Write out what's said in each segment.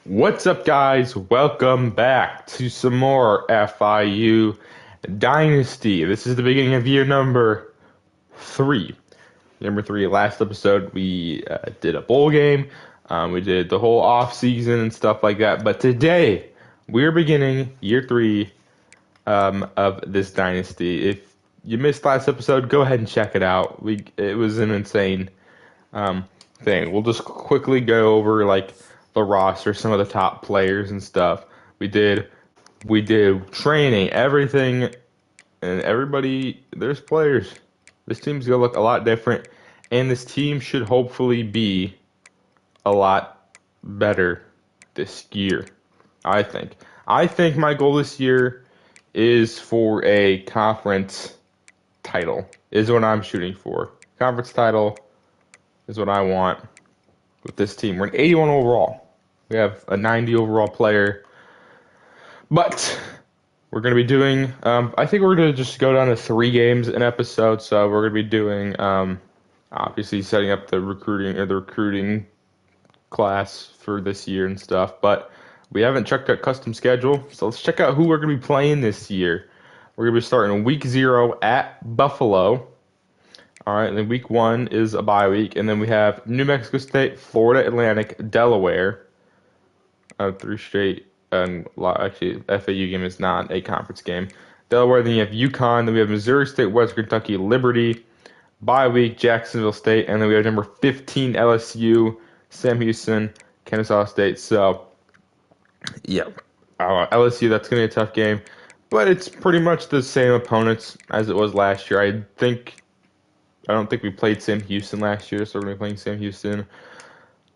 What's up, guys? Welcome back to some more FIU Dynasty. This is the beginning of year number three. Number three, last episode, we did a bowl game. We did the whole off season and stuff like that. But today, we're beginning year three of this Dynasty. If you missed last episode, go ahead and check it out. It was an insane thing. We'll just quickly go over like the roster, some of the top players and stuff. We did training, everything, and everybody. There's players. This team's gonna look a lot different, and this team should hopefully be a lot better this year. I think. I think my goal this year is for a conference title. Is what I'm shooting for. Conference title is what I want with this team. We're an 81 overall. We have a 90 overall player. But we're going to be doing, I think we're going to just go down to 3 games an episode. So we're going to be doing, obviously setting up the recruiting class for this year and stuff. But we haven't checked out custom schedule. So let's check out who we're going to be playing this year. We're going to be starting week 0 at Buffalo. All right, and then week 1 is a bye week, and then we have New Mexico State, Florida Atlantic, Delaware. 3 straight, and actually, FAU game is not a conference game. Delaware, then you have UConn, then we have Missouri State, West Kentucky, Liberty. Bye week, Jacksonville State, and then we have number 15 LSU, Sam Houston, Kennesaw State. So, yeah, LSU, that's going to be a tough game, but it's pretty much the same opponents as it was last year. I don't think we played Sam Houston last year, so we're going to be playing Sam Houston.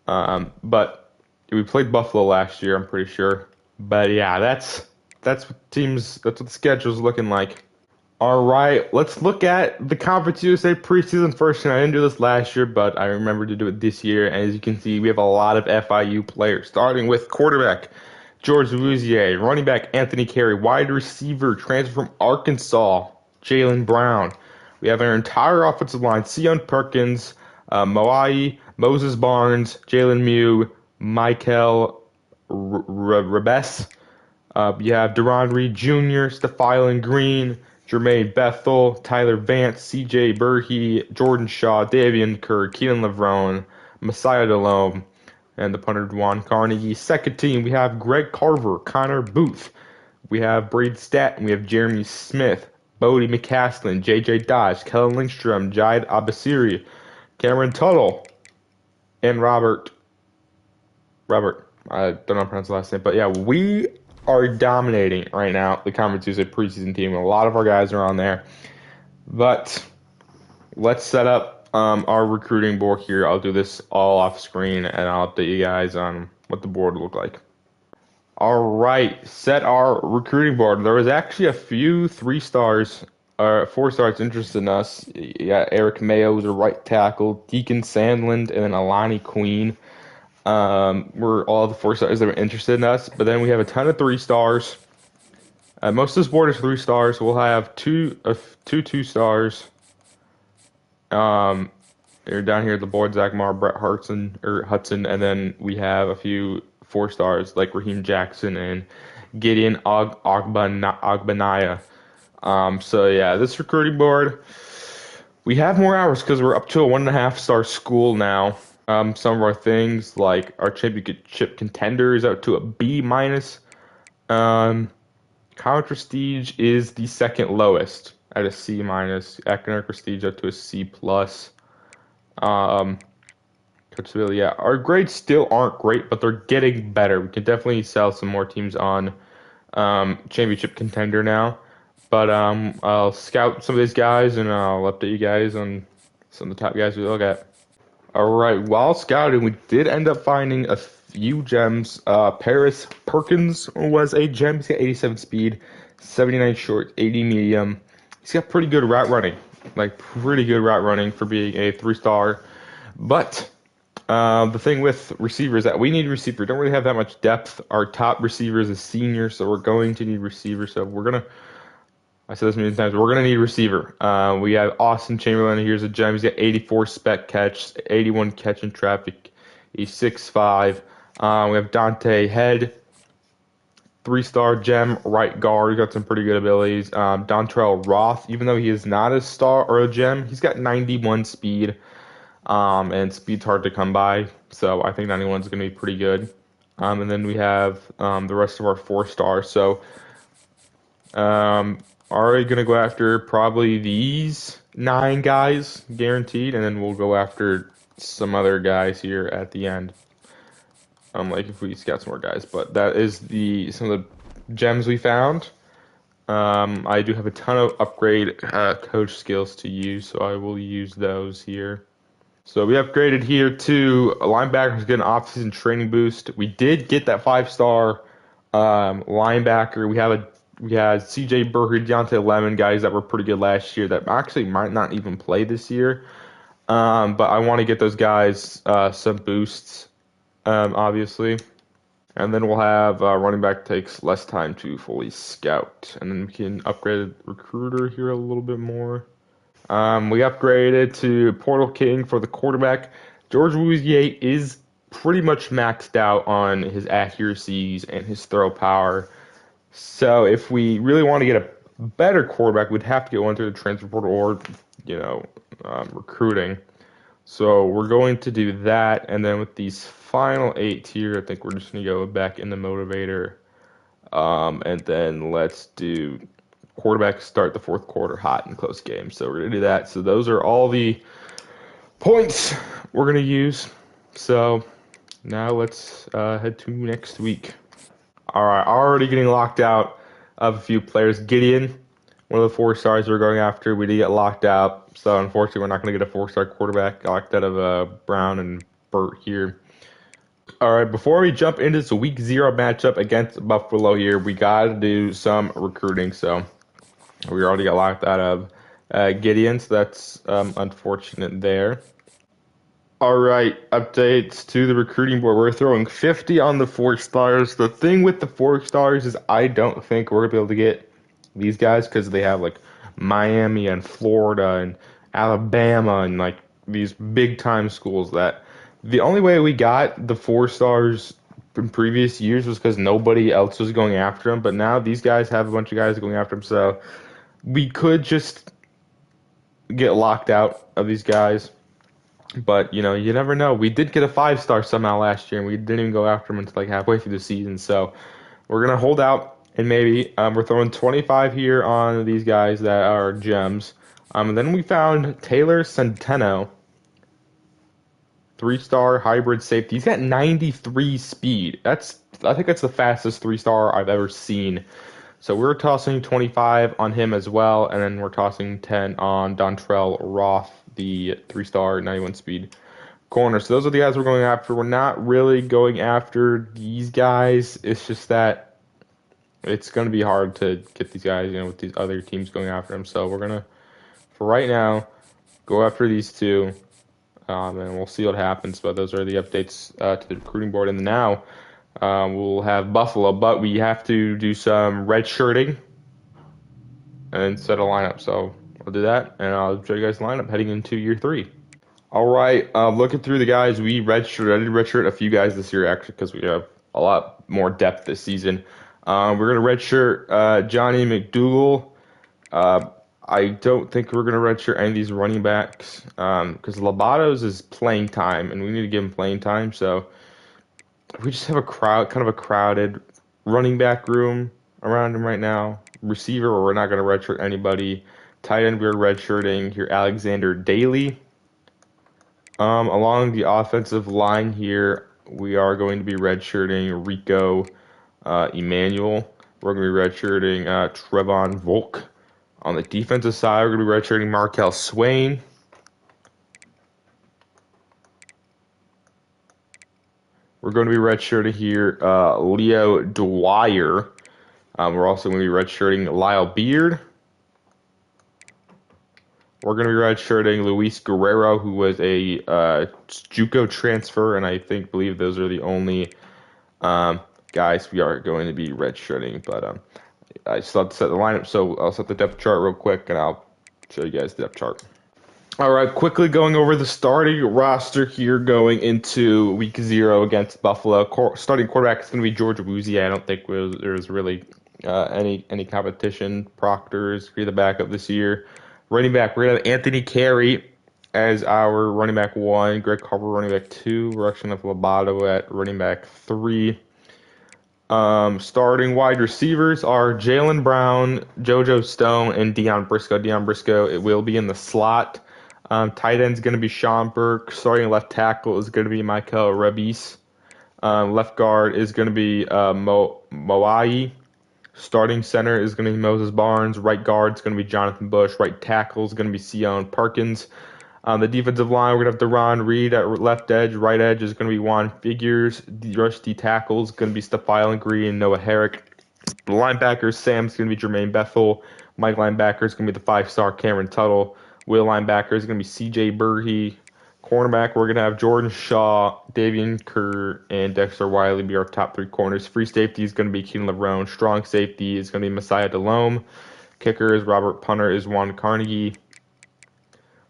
But we played Buffalo last year, I'm pretty sure. But yeah, that's what the schedule's looking like. All right, let's look at the Conference USA preseason first. And I didn't do this last year, but I remember to do it this year. And as you can see, we have a lot of FIU players, starting with quarterback George Louisier, running back Anthony Carey, wide receiver transfer from Arkansas, Jalen Brown. We have our entire offensive line: Sion Perkins, Moai, Moses Barnes, Jalen Mew, Michael Rebes. You have Deron Reed Jr., Stephylan Green, Jermaine Bethel, Tyler Vance, C.J. Burhey, Jordan Shaw, Davian Kerr, Keenan Levrone, Messiah Delhomme, and the punter Dwan Carnegie. Second team, we have Greg Carver, Connor Booth. We have Braid Staton, we have Jeremy Smith, Bodie McCaslin, J.J. Dodge, Kellen Lindstrom, Jide Abasiri, Cameron Tuttle, and Robert. I don't know how to pronounce the last name, but yeah, we are dominating right now the Conference USA preseason team. A lot of our guys are on there. But let's set up our recruiting board here. I'll do this all off screen, and I'll update you guys on what the board will look like. All right, set our recruiting board. There was actually a few 4 stars interested in us. Yeah, Eric Mayo was a right tackle, Deacon Sandland, and then Alani Queen were all the 4 stars that were interested in us. But then we have a ton of 3 stars. Most of this board is 3 stars. We'll have two 2 stars. They're down here at the board: Zach Marr, Brett Hudson, and then we have a few 4 stars like Raheem Jackson and Gideon Ogbanaya. So yeah, this recruiting board, we have more hours because we're up to a 1.5 star school now. Some of our things like our championship contender is out to a B minus. College prestige is the second lowest at a C minus. Academic prestige up to a C plus. Yeah, our grades still aren't great, but they're getting better. We can definitely sell some more teams on championship contender now. But I'll scout some of these guys, and I'll update you guys on some of the top guys we look at. All right, while scouting, we did end up finding a few gems. Paris Perkins was a gem. He's got 87 speed, 79 short, 80 medium. He's got pretty good route running, for being a 3-star. But the thing with receivers that we need receiver. Don't really have that much depth. Our top receiver is a senior, so we're going to need receiver. So I said this many times, we're going to need receiver. We have Austin Chamberlain. Here's a gem. He's got 84 spec catch, 81 catch in traffic. He's 6'5". We have Dante Head, 3-star gem right guard. Got some pretty good abilities. Dontrell Roth, even though he is not a star or a gem, he's got 91 speed. And speed's hard to come by, so I think 91 is going to be pretty good. And then we have the rest of our 4-stars. So, already going to go after probably these 9 guys guaranteed, and then we'll go after some other guys here at the end. Like if we scout some more guys, but that is some of the gems we found. I do have a ton of upgrade coach skills to use, so I will use those here. So we upgraded here to a linebacker get an off-season training boost. We did get that 5-star linebacker. We had C.J. Burger, Deontay Lemon, guys that were pretty good last year that actually might not even play this year. But I want to get those guys some boosts, obviously. And then we'll have running back takes less time to fully scout. And then we can upgrade recruiter here a little bit more. We upgraded to Portal King for the quarterback. George Wouzier is pretty much maxed out on his accuracies and his throw power. So if we really want to get a better quarterback, we'd have to get one through the transfer portal or, recruiting. So we're going to do that. And then with these final 8 here, I think we're just going to go back in the motivator. And then let's do quarterback start the 4th quarter hot in close games. So we're going to do that. So those are all the points we're going to use. So now let's head to next week. All right, already getting locked out of a few players. Gideon, one of the 4-stars we're going after, we did get locked out. So unfortunately, we're not going to get a 4-star quarterback. Locked out of Brown and Burt here. All right, before we jump into this week 0 matchup against Buffalo here, we got to do some recruiting. So we already got locked out of Gideon, so that's unfortunate there. All right, updates to the recruiting board. We're throwing 50 on the 4-stars. The thing with the 4-stars is I don't think we're going to be able to get these guys because they have like Miami and Florida and Alabama and like these big time schools that the only way we got the 4-stars in previous years was because nobody else was going after them. But now these guys have a bunch of guys going after them, so we could just get locked out of these guys. But, you never know. We did get a 5-star somehow last year, and we didn't even go after him until like halfway through the season. So we're going to hold out, and maybe we're throwing 25 here on these guys that are gems. And then we found Taylor Centeno, 3-star hybrid safety. He's got 93 speed. I think that's the fastest 3-star I've ever seen. So we're tossing 25 on him as well, and then we're tossing 10 on Dontrell Roth, the 3-star 91 speed corner. So those are the guys we're going after. We're not really going after these guys. It's just that it's going to be hard to get these guys, with these other teams going after them. So we're going to, for right now, go after these 2, and we'll see what happens. But those are the updates to the recruiting board. And now we'll have Buffalo, but we have to do some red shirting and set a lineup. So I'll do that, and I'll show you guys the lineup heading into year 3. All right, looking through the guys we redshirted. I did redshirt a few guys this year, actually, because we have a lot more depth this season. We're going to redshirt Johnny McDougal. I don't think we're going to redshirt any of these running backs because Lobatos is playing time, and we need to give him playing time. So we just have a crowded running back room around him right now. Receiver, we're not going to redshirt anybody. Tight end, we're redshirting here Alexander Daly. Along the offensive line here, we are going to be redshirting Rico Emmanuel. We're going to be redshirting Trevon Volk. On the defensive side, we're going to be redshirting Markel Swain. We're going to be redshirting here Leo Dwyer. We're also going to be redshirting Lyle Beard. We're going to be redshirting Luis Guerrero, who was a JUCO transfer, and I believe those are the only guys we are going to be redshirting. But I still have to set the lineup, so I'll set the depth chart real quick, and I'll show you guys the depth chart. All right, quickly going over the starting roster here going into week 0 against Buffalo. Starting quarterback is going to be George Woozy. I don't think there's really any competition. Proctor's be the backup this year. Running back, we're going to have Anthony Carey as our running back 1, Greg Carver running back 2, Russian of Lobato at running back 3. Starting wide receivers are Jalen Brown, JoJo Stone, and Deion Briscoe. Deion Briscoe, it will be in the slot. Tight end's going to be Sean Burke. Starting left tackle is going to be Michael Rabis. Left guard is going to be Moai. Starting center is going to be Moses Barnes. Right guard is going to be Jonathan Bush. Right tackle is going to be Sion Perkins. The defensive line, we're going to have Deron Reed at left edge. Right edge is going to be Juan Figures. The rush D tackle is going to be Stephon Green and Noah Herrick. The linebackers, Sam's going to be Jermaine Bethel. Mike linebacker is going to be the 5-star Cameron Tuttle. Will linebacker is going to be C.J. Burhey. Cornerback, we're going to have Jordan Shaw, Davian Kerr, and Dexter Wiley be our top 3 corners. Free safety is going to be Keenan LeBron. Strong safety is going to be Messiah Delhomme. Kicker is Robert Punter is Juan Carnegie.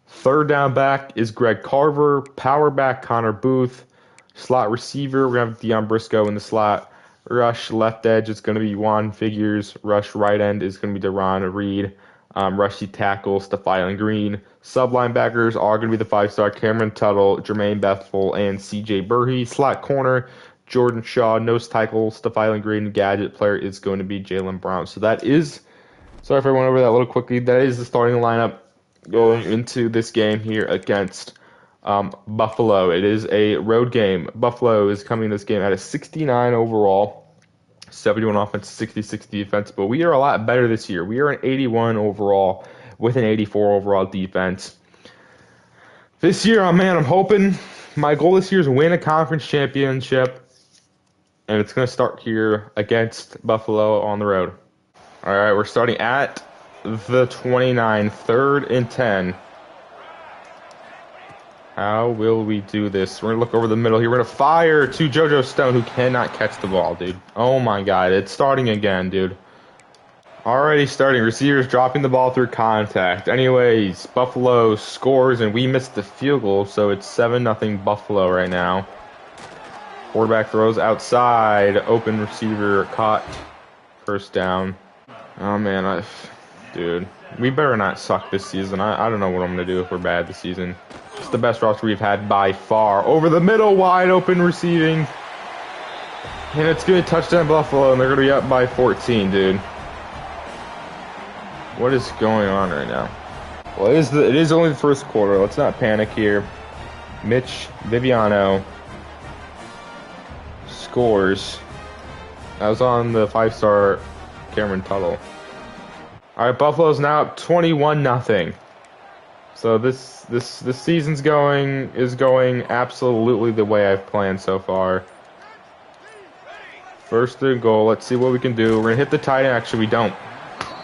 Third down back is Greg Carver. Power back, Connor Booth. Slot receiver, we're going to have Deion Briscoe in the slot. Rush left edge is going to be Juan Figures. Rush right end is going to be Deron Reed. Rush tackle, Stephon Green. Sub linebackers are going to be the 5-star Cameron Tuttle, Jermaine Bethel, and C.J. Burhey. Slot corner, Jordan Shaw. Nose tackle, Stephon Green. Gadget player is going to be Jalen Brown. So that is, sorry if I went over that a little quickly, that is the starting lineup going into this game here against Buffalo. It is a road game. Buffalo is coming this game at a 69 overall. 71 offense, 66 defense, but we are a lot better this year. We are an 81 overall with an 84 overall defense. This year, I'm hoping my goal this year is win a conference championship, and it's going to start here against Buffalo on the road. All right, we're starting at the 29, 3rd and 10. How will we do this? We're going to look over the middle here. We're going to fire to JoJo Stone, who cannot catch the ball, dude. Oh, my God. It's starting again, dude. Already starting. Receivers dropping the ball through contact. Anyways, Buffalo scores, and we missed the field goal, so it's 7-0 Buffalo right now. Quarterback throws outside. Open receiver caught. First down. Oh, man. Dude, we better not suck this season. I don't know what I'm going to do if we're bad this season. It's the best roster we've had by far. Over the middle, wide open receiving. And it's going to touchdown Buffalo, and they're going to be up by 14, dude. What is going on right now? Well, it is only the first quarter. Let's not panic here. Mitch Viviano scores. That was on the 5-star Cameron Tuttle. All right, Buffalo's now up 21-0. So this season's going absolutely the way I've planned so far. First and goal. Let's see what we can do. We're gonna hit the tight end. Actually, we don't.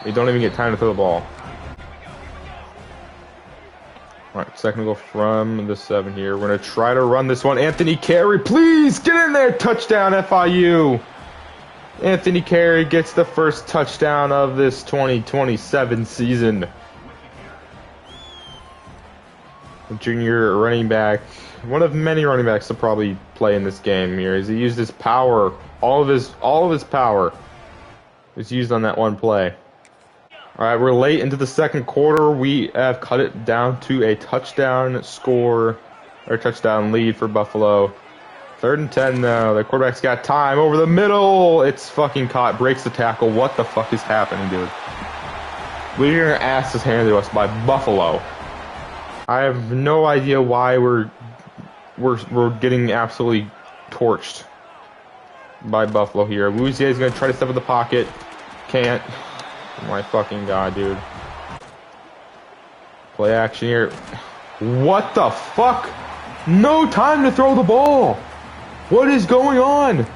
We don't even get time to throw the ball. All right, second goal from the 7 here. We're gonna try to run this one. Anthony Carey, please get in there. Touchdown, FIU. Anthony Carey gets the first touchdown of this 2027 season. Junior running back, one of many running backs to probably play in this game here, as he used his power, all of his power is used on that one play. All right, we're late into the second quarter. We have cut it down to a touchdown score, or touchdown lead for Buffalo. 3rd and 10 though. The quarterback's got time over the middle. It's fucking caught. Breaks the tackle. What the fuck is happening, dude? We're ass is handed to us by Buffalo. I have no idea why we're getting absolutely torched by Buffalo here. Louisier is gonna try to step in the pocket. Can't. Oh my fucking God, dude. Play action here. What the fuck? No time to throw the ball. What is going on?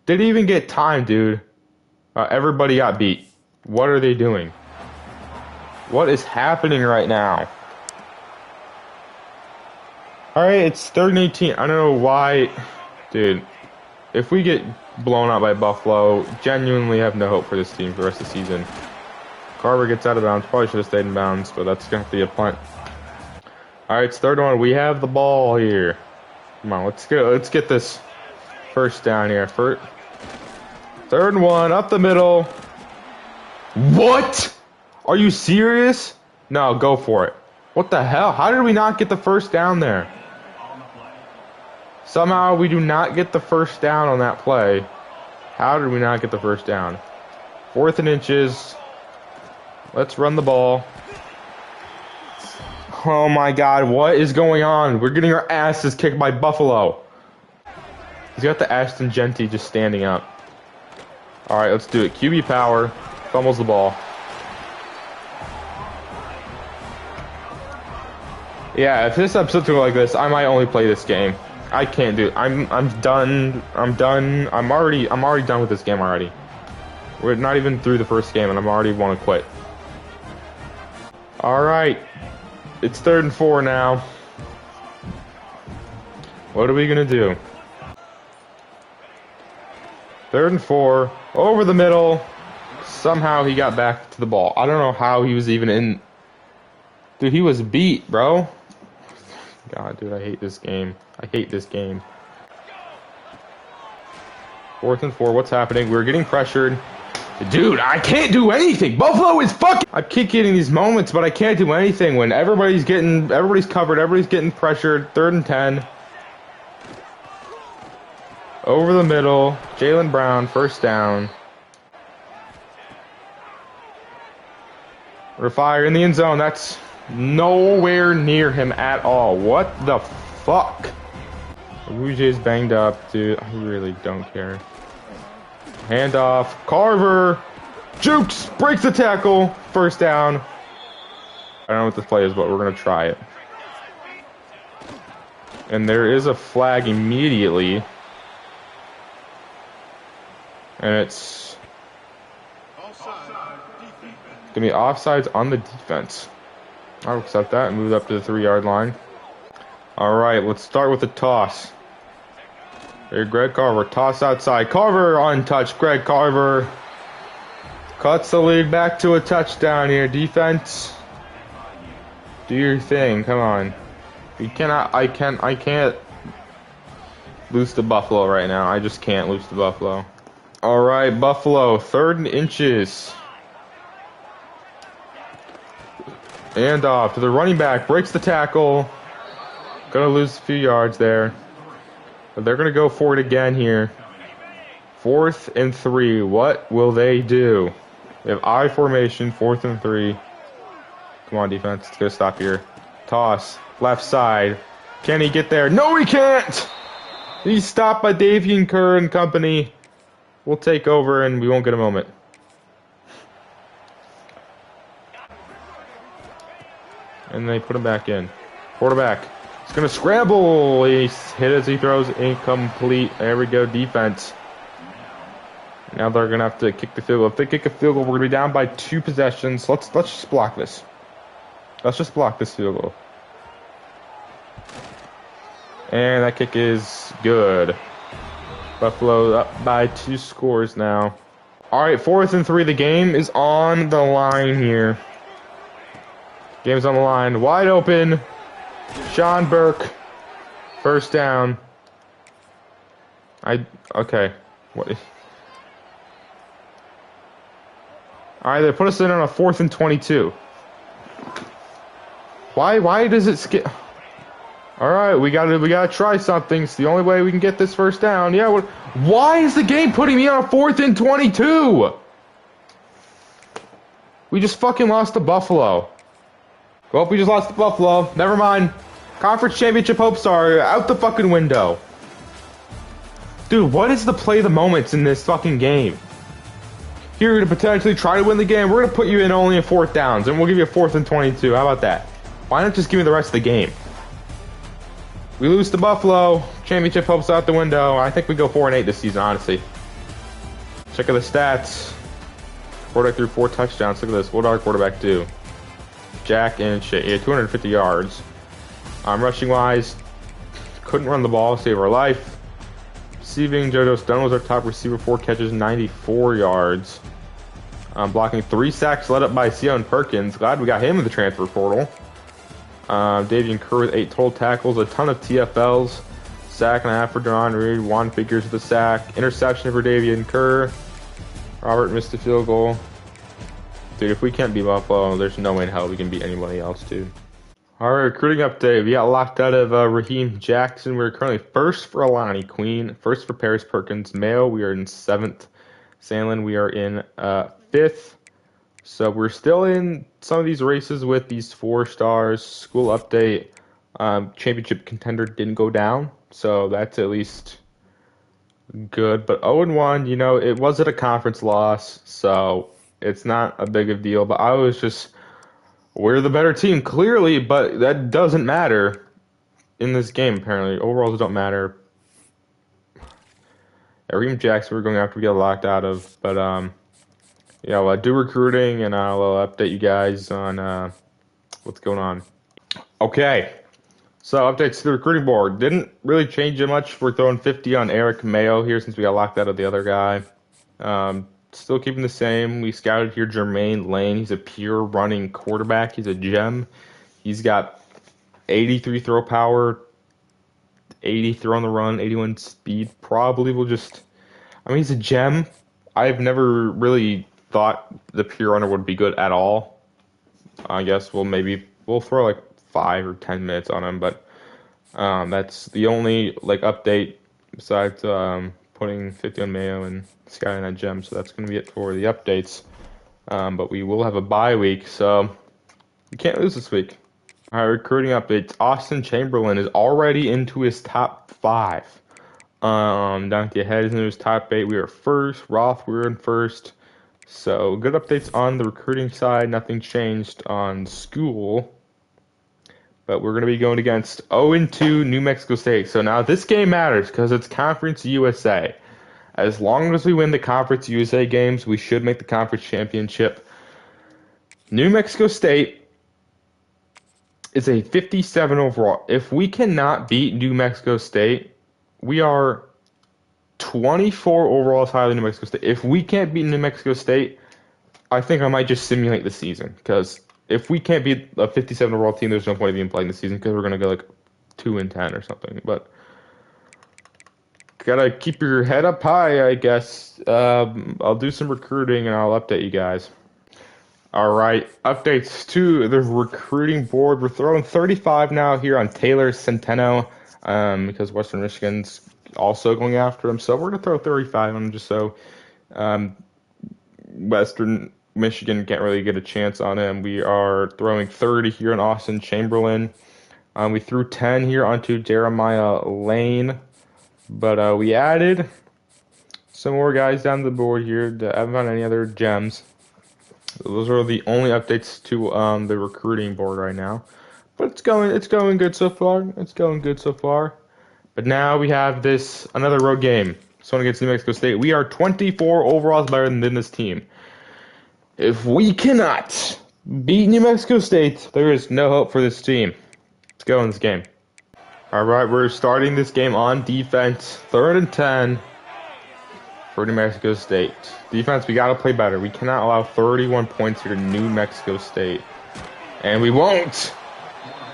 Didn't even get time, dude. Everybody got beat. What are they doing? What is happening right now? Alright, it's 3rd and 18. I don't know why. Dude, if we get blown out by Buffalo, genuinely have no hope for this team for the rest of the season. Carver gets out of bounds. Probably should have stayed in bounds, but that's going to be a punt. All right, it's third one. We have the ball here. Come on, let's get this first down here. Third and 1, up the middle. What? Are you serious? No, go for it. What the hell? How did we not get the first down there? Somehow we do not get the first down on that play. How did we not get the first down? 4th and inches. Let's run the ball. Oh my God, what is going on? We're getting our asses kicked by Buffalo. He's got the Ashton Genty just standing up. Alright, let's do it. QB power. Fumbles the ball. Yeah, if this episode's going like this, I might only play this game. I can't do it. I'm done. I'm done. I'm already done with this game already. We're not even through the first game and I'm already want to quit. Alright. It's 3rd and 4 now. What are we gonna do? 3rd and 4. Over the middle. Somehow he got back to the ball. I don't know how he was even in. Dude, he was beat, bro. God, dude, I hate this game. I hate this game. 4th and 4. What's happening? We're getting pressured. Dude, I can't do anything. Buffalo is fucking. I keep getting these moments, but I can't do anything when everybody's covered, everybody's getting pressured. 3rd and 10. Over the middle. Jalen Brown, first down. We're fire in the end zone. That's nowhere near him at all. What the fuck? Rouge's banged up, dude. I really don't care. Handoff. Carver. Jukes. Breaks the tackle. First down. I don't know what this play is, but we're going to try it. And there is a flag immediately. And it's going to be offsides on the defense. I'll accept that and move up to the 3-yard line. All right, let's start with the toss. Here, Greg Carver, toss outside. Carver untouched. Greg Carver cuts the lead back to a touchdown here. Defense, do your thing. Come on. You cannot. I can't lose to Buffalo right now. I just can't lose to Buffalo. All right, Buffalo, 3rd and inches. And off to the running back. Breaks the tackle. Gonna lose a few yards there. But they're going to go for it again here. 4th and 3. What will they do? They have I formation, 4th and 3. Come on, defense. It's going to stop here. Toss. Left side. Can he get there? No, he can't! He's stopped by Davian Kerr and company. We'll take over and we won't get a moment. And they put him back in. Quarterback. He's going to scramble. He's hit as he throws. Incomplete. There we go. Defense. Now they're going to have to kick the field goal. If they kick a field goal, we're going to be down by 2 possessions. Let's just block this. Let's just block this field goal. And that kick is good. Buffalo up by 2 scores now. All right, 4th and 3. The game is on the line here. Game's on the line. Wide open. Sean Burke, first down. Okay. What? All right, they put us in on a 4th and 22. Why does it skip? All right, we gotta try something. It's the only way we can get this first down. Yeah. Why is the game putting me on a 4th and 22? We just fucking lost to Buffalo. Well, we just lost to Buffalo. Never mind. Conference championship hopes are out the fucking window. Dude, what is the play of the moments in this fucking game? Here to potentially try to win the game. We're going to put you in only in 4th downs, and we'll give you a 4th and 22. How about that? Why not just give me the rest of the game? We lose to Buffalo. Championship hopes out the window. I think we go 4-8 this season, honestly. Check out the stats. Quarterback threw 4 touchdowns. Look at this. What did our quarterback do? Jack and shit. Yeah, 250 yards. Rushing wise, couldn't run the ball, save our life. Receiving, JoJo Stone was our top receiver, 4 catches, 94 yards. Blocking 3 sacks led up by Sion Perkins. Glad we got him in the transfer portal. Davian Kerr with 8 total tackles, a ton of TFLs. Sack and a half for Deron Reed. Juan Figures with the sack. Interception for Davian Kerr. Robert missed a field goal. Dude, if we can't beat Buffalo, there's no way in hell we can beat anybody else, dude. Alright, recruiting update. We got locked out of Raheem Jackson. We're currently first for Alani Queen, first for Paris Perkins. Mayo, we are in 7th. Sandlin, we are in 5th. So we're still in some of these races with these 4 stars. School update. Championship contender didn't go down, so that's at least good. But 0-1, you know, it wasn't a conference loss, so it's not a big of a deal. But I was just, we're the better team, clearly, but that doesn't matter in this game, apparently. Overalls don't matter. Raheem Jackson we're going after we get locked out of, but yeah, I'll do recruiting and I'll update you guys on what's going on. Okay, so updates to the recruiting board. Didn't really change it much. We're throwing 50 on Eric Mayo here since we got locked out of the other guy. Still keeping the same. We scouted here Jermaine Lane. He's a pure running quarterback. He's a gem. He's got 83 throw power, 80 throw on the run, 81 speed. Probably will just, I mean, he's a gem. I've never really thought the pure runner would be good at all. I guess we'll throw like 5 or 10 minutes on him, but that's the only like update besides putting 50 on Mayo and scouting that gem. So that's going to be it for the updates. But we will have a bye week, so you can't lose this week. All right, recruiting updates. Austin Chamberlain is already into his top 5. Donkey Head is into his top 8. We are first. Roth, we're in first. So good updates on the recruiting side. Nothing changed on school. But we're going to be going against 0-2 New Mexico State. So now this game matters because it's Conference USA. As long as we win the Conference USA games, we should make the conference championship. New Mexico State is a 57 overall. If we cannot beat New Mexico State, we are 24 overall higher than New Mexico State. If we can't beat New Mexico State, I think I might just simulate the season. Because if we can't beat a 57 overall team, there's no point of even playing the season because we're going to go like 2-10 or something. But gotta keep your head up high, I guess. I'll do some recruiting and I'll update you guys. All right, updates to the recruiting board. We're throwing 35 now here on Taylor Centeno because Western Michigan's also going after him. So we're going to throw 35 on him just so Western Michigan can't really get a chance on him. We are throwing 30 here on Austin Chamberlain. We threw 10 here onto Jeremiah Lane. But we added some more guys down the board here. I haven't found any other gems. Those are the only updates to the recruiting board right now. But it's going good so far. It's going good so far. But now we have another road game. This one against New Mexico State. We are 24 overalls better than this team. If we cannot beat New Mexico State, there is no hope for this team. Let's go in this game. All right, we're starting this game on defense. 3rd and 10 for New Mexico State. Defense, we got to play better. We cannot allow 31 points here to New Mexico State. And we won't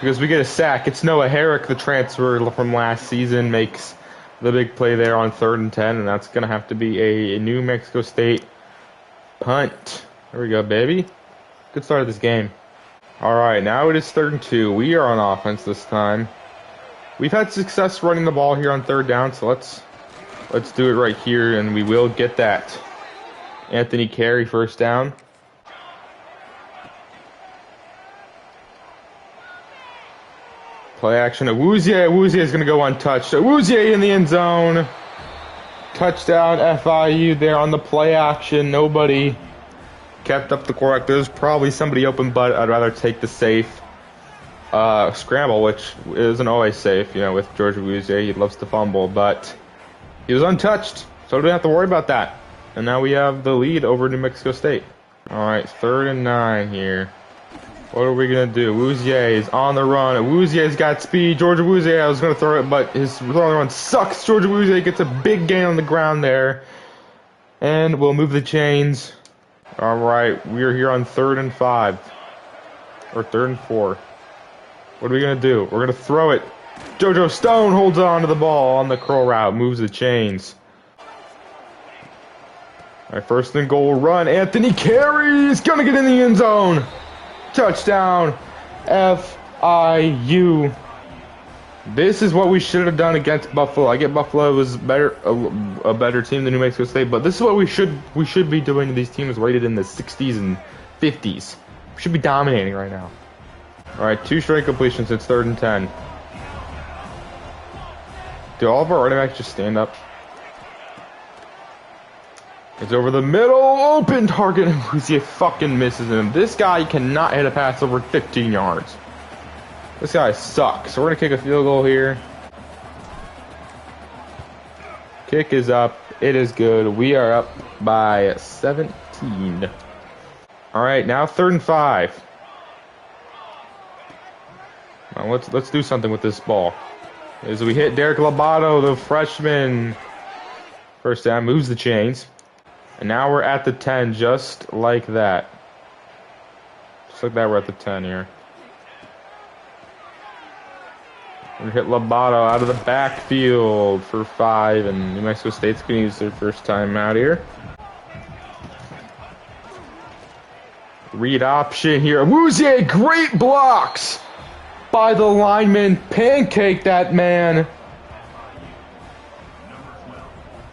because we get a sack. It's Noah Herrick, the transfer from last season, makes the big play there on 3rd and 10, and that's going to have to be a New Mexico State punt. There we go, baby. Good start of this game. All right, now it is 3rd and 2. We are on offense this time. We've had success running the ball here on 3rd down, so let's do it right here, and we will get that. Anthony Carey, 1st down. Play action. Awuzie. Awuzie is going to go untouched. Awuzie in the end zone. Touchdown FIU there on the play action. Nobody kept up the quarterback. There's probably somebody open, but I'd rather take the safe scramble, which isn't always safe, with George Awuzie. He loves to fumble, but he was untouched, so we don't have to worry about that. And now we have the lead over New Mexico State. All right, 3rd and 9 here. What are we going to do? Awuzie is on the run. Awuzie's got speed. George Awuzie, I was going to throw it, but his throwing run sucks. George Awuzie gets a big gain on the ground there. And we'll move the chains. All right, we are here on 3rd and 5. Or 3rd and 4. What are we going to do? We're going to throw it. JoJo Stone holds on to the ball on the curl route, moves the chains. All right, 1st and goal run. Anthony Carey's going to get in the end zone. Touchdown, FIU. This is what we should have done against Buffalo. I get Buffalo was better, a better team than New Mexico State, but this is what we should be doing to these teams rated in the 60s and 50s. We should be dominating right now. All right, 2 straight completions. It's 3rd and 10. Do all of our running backs just stand up? It's over the middle, open target, and Lucia fucking misses him. This guy cannot hit a pass over 15 yards. This guy sucks. So we're gonna kick a field goal here. Kick is up. It is good. We are up by 17. All right, now 3rd and 5. Now let's do something with this ball. As we hit Derek Lobato, the freshman. 1st down, moves the chains. And now we're at the 10, just like that. Just like that, we're at the 10 here. We hit Lobato out of the backfield for 5, and New Mexico State's going to use their first time out here. Read option here. Woozier, great blocks by the lineman. Pancake that man.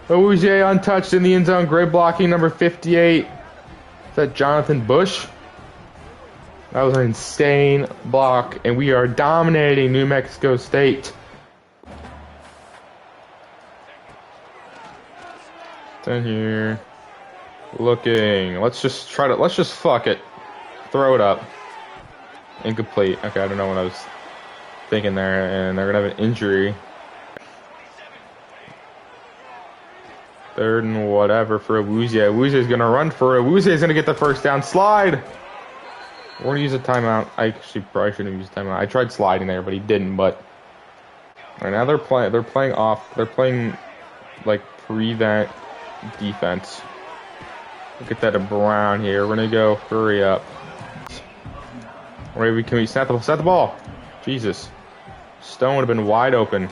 Woozier untouched in the end zone. Great blocking, number 58. Is that Jonathan Bush? That was an insane block, and we are dominating New Mexico State. Then here, looking. Let's just fuck it. Throw it up. Incomplete. Okay, I don't know what I was thinking there, and they're gonna have an injury. 3rd and whatever for Awuzie. Awuzie's gonna run for it. Awuzie's gonna get the 1st down. Slide. We're gonna use a timeout. I actually probably shouldn't have used a timeout. I tried sliding there, but he didn't. But right now they're playing off. They're playing like prevent defense. Look at that, a Brown here. We're gonna go. Hurry up. Or can we snap the ball? Jesus. Stone would have been wide open.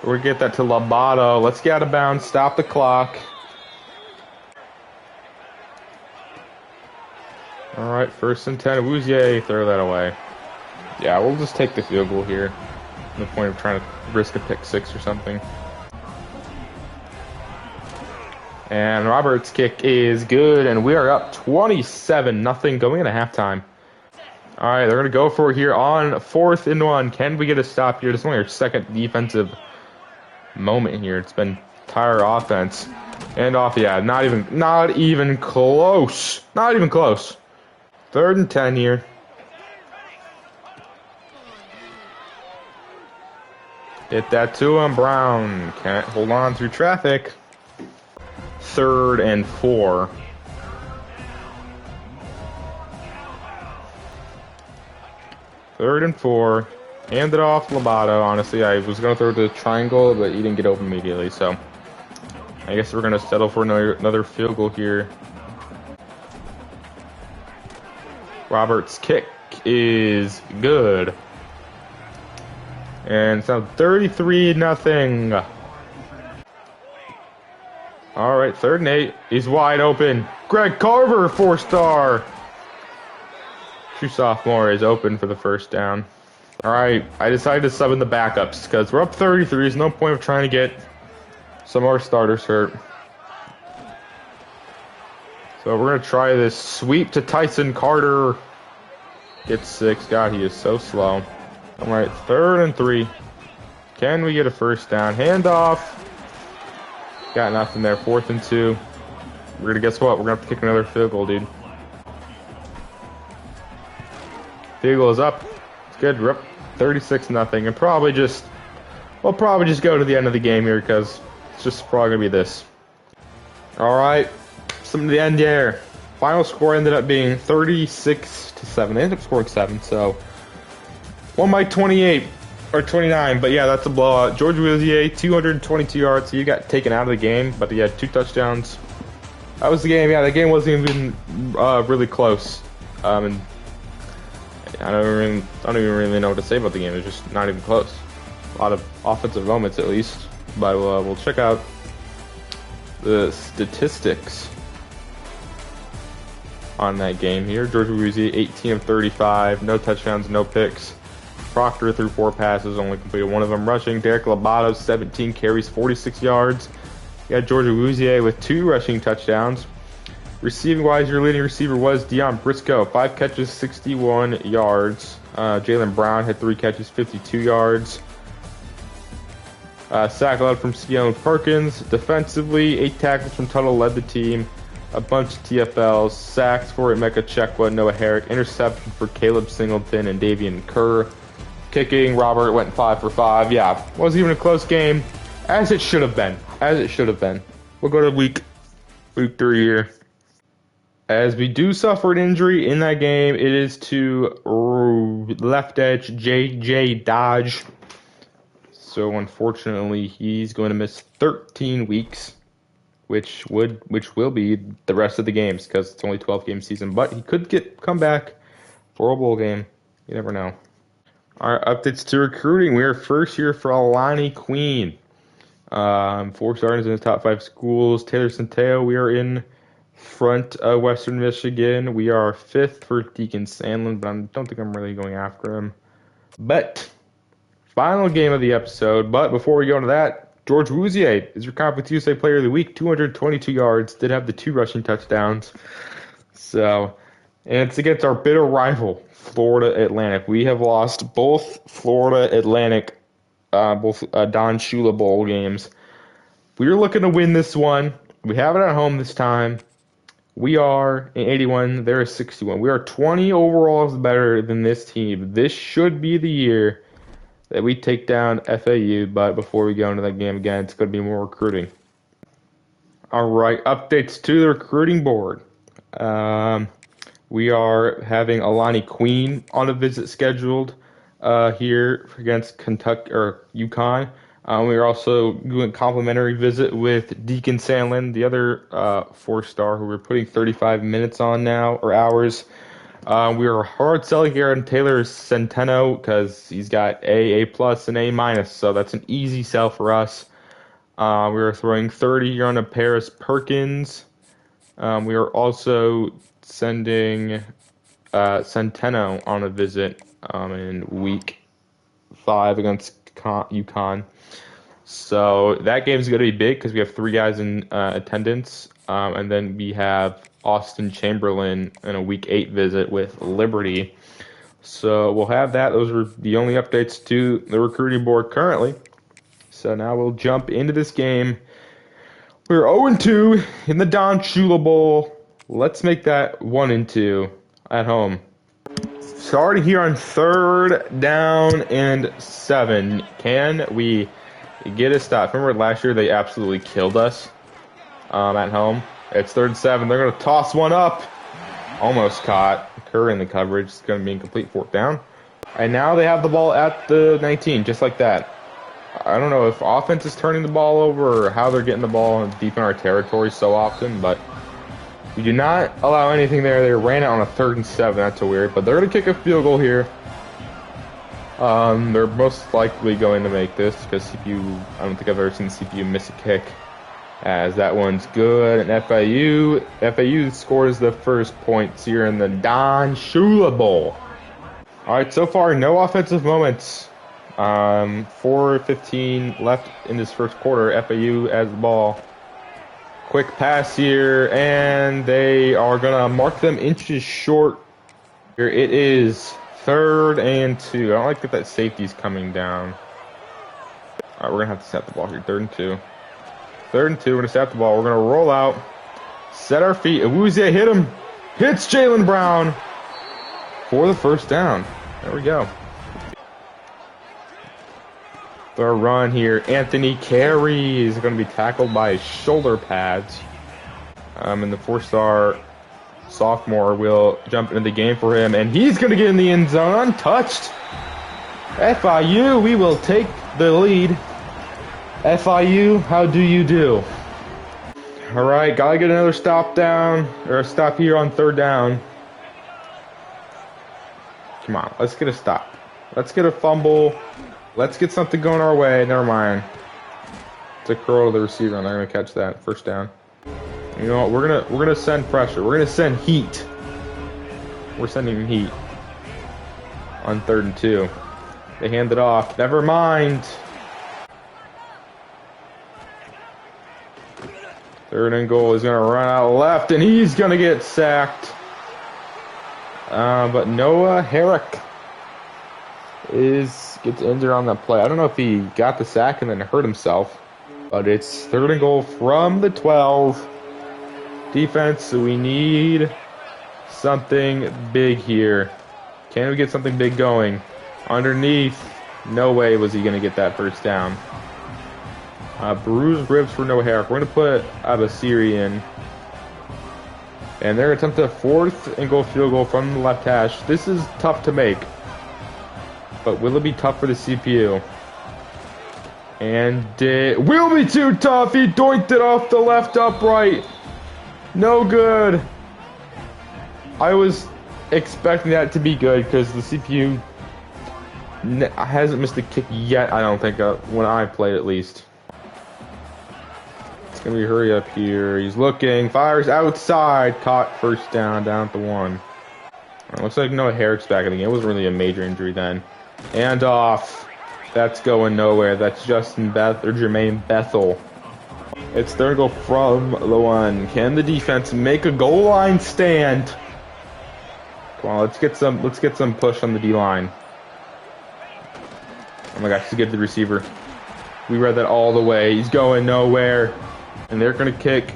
We're gonna get that to Lobato. Let's get out of bounds. Stop the clock. All right, 1st and 10. Awuzie, throw that away. Yeah, we'll just take the field goal here. No point of trying to risk a pick 6 or something. And Robert's kick is good, and we are up 27-0 going into halftime. All right, they're gonna go for it here on 4th and 1. Can we get a stop here? This is only our 2nd defensive moment here. It's been entire offense and off. Yeah, not even close. Not even close. 3rd and 10 here. Hit that to him. Brown can't hold on through traffic. 3rd and 4. Third and 4. Hand it off Lobato. Honestly, I was going to throw it to the triangle, but he didn't get open immediately. So I guess we're going to settle for another field goal here. Robert's kick is good. And it's now 33-0. All right, 3rd and 8. He's wide open. Greg Carver, 4-star. True sophomore is open for the 1st down. All right, I decided to sub in the backups because we're up 33. There's no point of trying to get some of our starters hurt. So we're going to try this sweep to Tyson Carter. Gets 6. God, he is so slow. All right, 3rd and 3. Can we get a 1st down? Handoff. Got nothing there. 4th and 2. We're going to guess what? We're going to have to kick another field goal, dude. Field goal is up. It's good. We're up 36-0. And we'll probably just go to the end of the game here because it's just probably going to be this. All right. Something to the end here. Final score ended up being 36-7. They ended up scoring 7, so won by 28 or 29. But yeah, that's a blowout. George Willier, 222 yards. He got taken out of the game, but he had 2 touchdowns. That was the game. Yeah, the game wasn't even really close. And I don't even really know what to say about the game. It's just not even close. A lot of offensive moments, at least. But we'll check out the statistics on that game here. George Awuzie, 18 of 35, no touchdowns, no picks. Proctor threw 4 passes, only completed 1 of them. Rushing, Derek Lobato, 17 carries, 46 yards. You got George Awuzie with 2 rushing touchdowns. Receiving-wise, your leading receiver was Deion Briscoe, 5 catches, 61 yards. Jalen Brown had 3 catches, 52 yards. Sack allowed from Sion Perkins. Defensively, 8 tackles from Tuttle led the team. A bunch of TFLs. Sacks for Emeka Chekwa, Noah Herrick. Interception for Caleb Singleton and Davian Kerr. Kicking, Robert went 5 for 5. Yeah, wasn't even a close game. As it should have been. As it should have been. We'll go to week 3 here. As we do suffer an injury in that game, it is to left edge J.J. Dodge. So unfortunately, he's going to miss 13 weeks, which will be the rest of the games because it's only 12-game season. But he could come back for a bowl game. You never know. All right, updates to recruiting. We are first here for Alani Queen. 4 starters in the top 5 schools. Taylor Centeo, we are in front of Western Michigan. We are 5th for Deacon Sandlin, but I don't think I'm really going after him. But final game of the episode. But before we go into that, George Awuzie is your Conference USA Player of the Week. 222 yards. Did have the 2 rushing touchdowns. So, and it's against our bitter rival, Florida Atlantic. We have lost both Florida Atlantic, both Don Shula Bowl games. We're looking to win this one. We have it at home this time. We are in 81. They're 61. We are 20 overalls better than this team. This should be the year that we take down FIU. But before we go into that game again, it's going to be more recruiting. All right, updates to the recruiting board. We are having Alani Queen on a visit scheduled here against Kentucky or UConn. We are also doing a complimentary visit with Deacon Sandlin, the other 4-star who we're putting 35 minutes on now, or hours. We are hard selling here on Taylor Centeno because he's got A+, and A-, so that's an easy sell for us. We are throwing 30 here on a Paris Perkins. We are also sending Centeno on a visit in week 5 against UConn. So that game is going to be big because we have 3 guys in attendance. And then we have Austin Chamberlain in a week 8 visit with Liberty. So we'll have that. Those are the only updates to the recruiting board currently. So now we'll jump into this game. We're 0-2 in the Don Shula Bowl. Let's make that 1-2 at home. Starting here on 3rd down and 7. Can we get a stop? Remember last year they absolutely killed us at home? It's 3rd and 7. They're going to toss one up. Almost caught. Kerr in the coverage. It's going to be a complete 4th down. And now they have the ball at the 19, just like that. I don't know if offense is turning the ball over or how they're getting the ball deep in our territory so often, but we do not allow anything there. They ran it on a 3rd and 7. That's so weird. But they're going to kick a field goal here. They're most likely going to make this because CPU, I don't think I've ever seen CPU miss a kick. As that one's good. And FIU scores the first points here in the Don Shula Bowl. All right, so far, no offensive moments. 4:15 left in this first quarter. FIU has the ball. Quick pass here, and they are going to mark them inches short. Here it is 3rd and 2. I don't like that safety's coming down. All right, we're going to have to snap the ball here. 3rd and 2. 3rd and 2. We're going to snap the ball. We're going to roll out. Set our feet. Awuzie hit him. Hits Jalen Brown for the 1st down. There we go. The run here. Anthony Carey is going to be tackled by his shoulder pads. And the 4-star sophomore will jump into the game for him. And he's going to get in the end zone untouched. FIU, we will take the lead. FIU, how do you do? All right, gotta get another stop down, or a stop here on third down. Come on, let's get a stop. Let's get a fumble. Let's get something going our way. Never mind. It's a curl to the receiver, and they're gonna catch that first down. You know what? We're gonna send pressure. We're gonna send heat. We're sending heat on 3rd and 2. They hand it off. Never mind. 3rd and goal. He's gonna run out left, and he's gonna get sacked. But Noah Herrick gets injured on that play. I don't know if he got the sack and then hurt himself, but it's 3rd and goal from the 12. Defense, so we need something big here. Can we get something big going? Underneath, no way was he going to get that first down. Bruised ribs for Noah Herrick. We're going to put Abasiri in. And they're going to attempt a 4th and goal field goal from the left hash. This is tough to make. But will it be tough for the CPU? And it will be too tough. He doinked it off the left upright. No good. I was expecting that to be good because the CPU hasn't missed a kick yet, I don't think, when I played at least. It's going to be hurry up here. He's looking, fires outside, caught first down at the 1. Looks like Noah Herrick's back in the game. It wasn't really a major injury then. And off. That's going nowhere. That's Jermaine Bethel. It's 3rd goal from the 1. Can the defense make a goal line stand? Come on, let's get some push on the D line. Oh my gosh, to get the receiver. We read that all the way. He's going nowhere. And they're gonna kick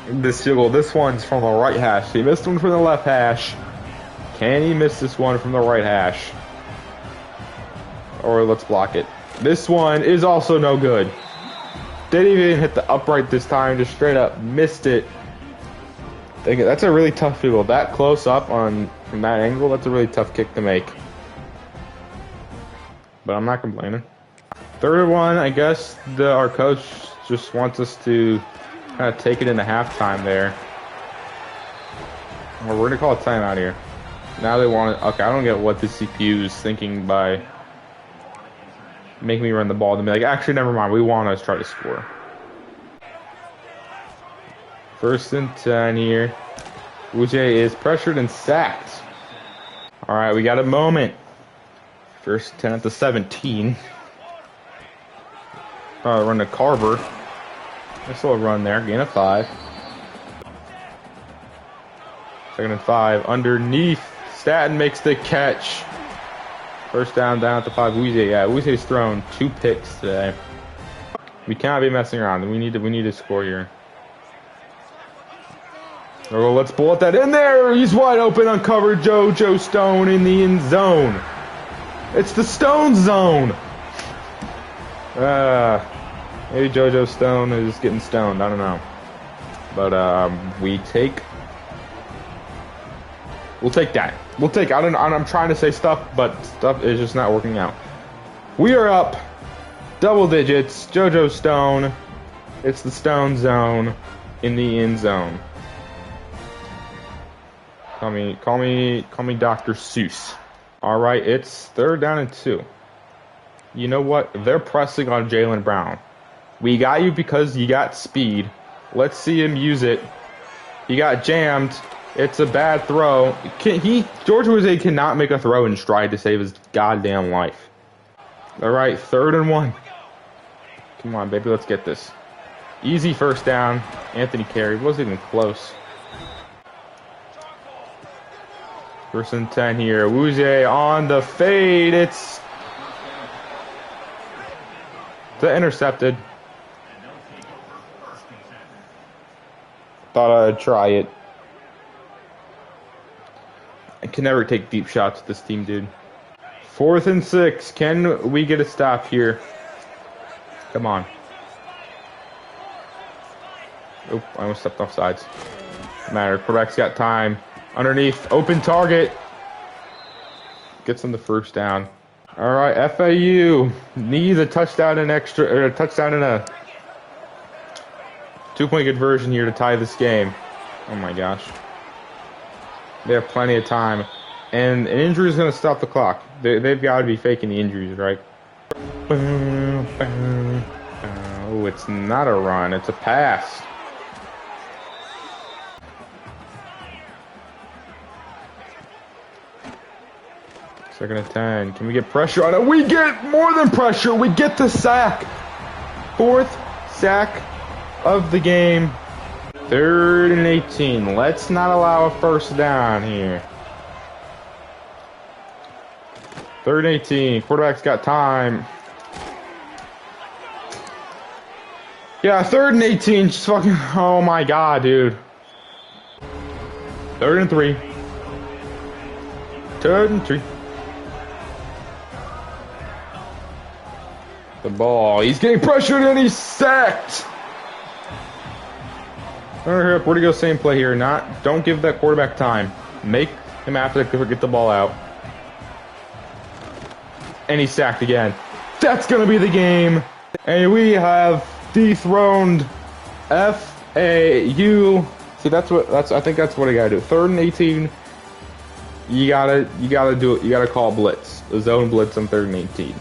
this field goal. This one's from the right hash. He missed one from the left hash. Can he miss this one from the right hash? Or let's block it. This one is also no good. Didn't even hit the upright this time, just straight up missed it. That's a really tough field goal. That close up from that angle, that's a really tough kick to make. But I'm not complaining. 3rd and 1, I guess our coach just wants us to kind of take it into halftime there. Well, we're going to call a timeout here. Now they want it. Okay, I don't get what the CPU is thinking by making me run the ball. To be like, actually, never mind. We want to try to score. 1st and 10 here. Uche is pressured and sacked. All right, we got a moment. 1st 10 at the 17. Run to Carver. Nice little run there. Gain of 5. 2nd and 5. Underneath. Staten makes the catch. First down at the 5. Uche. Yeah, Uche's thrown 2 picks today. We cannot be messing around. We need to score here. Oh, let's bullet that in there. He's wide open, uncovered. JoJo Stone in the end zone. It's the Stone zone. Maybe JoJo Stone is getting stoned. I don't know. But we'll take that. I'm trying to say stuff, but stuff is just not working out. We are up double digits. JoJo Stone. It's the Stone zone in the end zone. Call me Dr. Seuss. All right, it's 3rd down and 2. You know what? They're pressing on Jaylen Brown. We got you because you got speed. Let's see him use it. He got jammed. It's a bad throw. George Jose cannot make a throw in stride to save his goddamn life. All right, 3rd and 1. Come on, baby, let's get this. Easy first down. Anthony Carey wasn't even close. 1st and 10 here. Wuze on the fade. It's intercepted. Thought I'd try it. I can never take deep shots with this team, dude. 4th and 6. Can we get a stop here? Come on. Oop, I almost stepped off sides. No matter. Quarterback's got time. Underneath, open target. Gets him the first down. All right, FIU needs a touchdown and 2-point conversion here to tie this game. Oh my gosh. They have plenty of time. And an injury is going to stop the clock. They've got to be faking the injuries, right? Oh, it's not a run. It's a pass. Second and 10. Can we get pressure on it? We get more than pressure. We get the sack. 4th sack of the game. 3rd and 18. Let's not allow a first down here. 3rd and 18. Quarterback's got time. Yeah, 3rd and 18. Just fucking. Oh my god, dude. 3rd and 3. 3rd and 3. The ball. He's getting pressured and he's sacked. Alright, where to go? Same play here. Don't give that quarterback time. Make him have to get the ball out. And he's sacked again. That's gonna be the game. And we have dethroned FAU. See, I think that's what I gotta do. 3rd and 18. You gotta do it. You gotta call blitz. A zone blitz on 3rd and 18.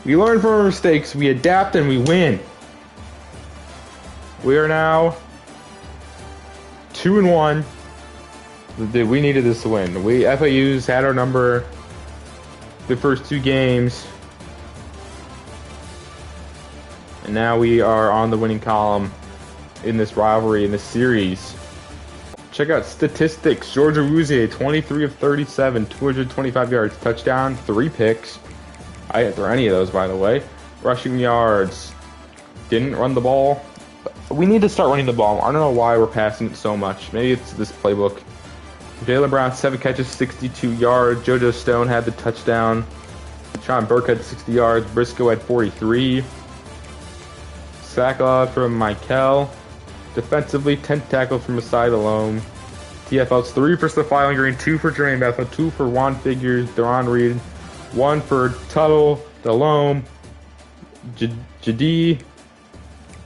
We learn from our mistakes, we adapt, and we win. We are now 2-1. We needed this to win. FIU's had our number the first 2 games. And now we are on the winning column in this rivalry, in this series. Check out statistics. Georgia Rouzier, 23 of 37, 225 yards, touchdown, 3 picks. I didn't throw any of those, by the way. Rushing yards. Didn't run the ball. We need to start running the ball. I don't know why we're passing it so much. Maybe it's this playbook. Jaylen Brown, 7 catches, 62 yards. JoJo Stone had the touchdown. Sean Burke had 60 yards. Briscoe had 43. Sack allowed from Michael. Defensively, 10 tackles from Masai Alone. TFLs, 3 for Stephon Green, 2 for Jermaine Bethel, 2 for Juan Figures, Deron Reed, 1 for Tuttle, Delome, Jadee,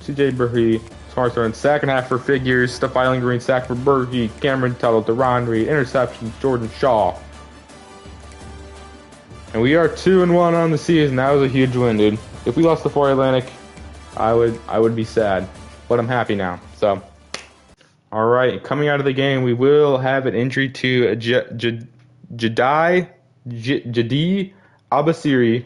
CJ Burkey, Smart Throw, 2nd half for Figures, Stephon Green, sack for Burkey, Cameron Tuttle, Deron Reed, interception, Jordan Shaw. And we are 2-1 on the season. That was a huge win, dude. If we lost to Florida Atlantic, I would be sad, but I'm happy now. So, all right, coming out of the game, we will have an injury to Jadee Abasiri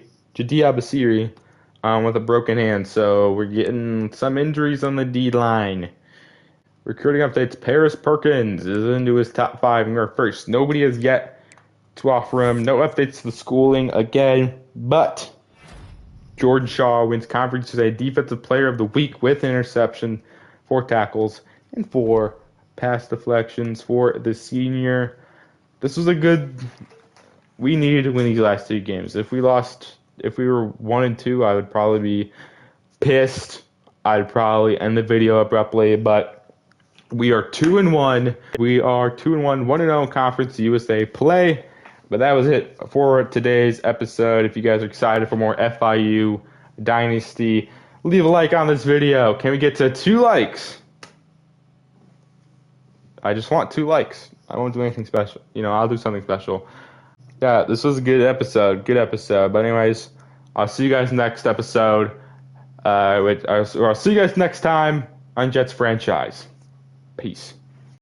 with a broken hand. So we're getting some injuries on the D line. Recruiting updates: Paris Perkins is into his top 5 and we're first. Nobody has yet to offer him. No updates to the schooling again, but Jordan Shaw wins conference today. Defensive Player of the Week with interception, 4 tackles, and 4 pass deflections for the senior. This was a good. We needed to win these last 2 games. If we were 1-2, I would probably be pissed. I'd probably end the video abruptly, but we are 2-1. We are 2-1, 1-0 Conference USA play. But that was it for today's episode. If you guys are excited for more FIU Dynasty, leave a like on this video. Can we get to 2 likes? I just want 2 likes. I won't do anything special. I'll do something special. Yeah, this was a good episode. But anyways, I'll see you guys next episode. I'll see you guys next time on Jets Franchise. Peace.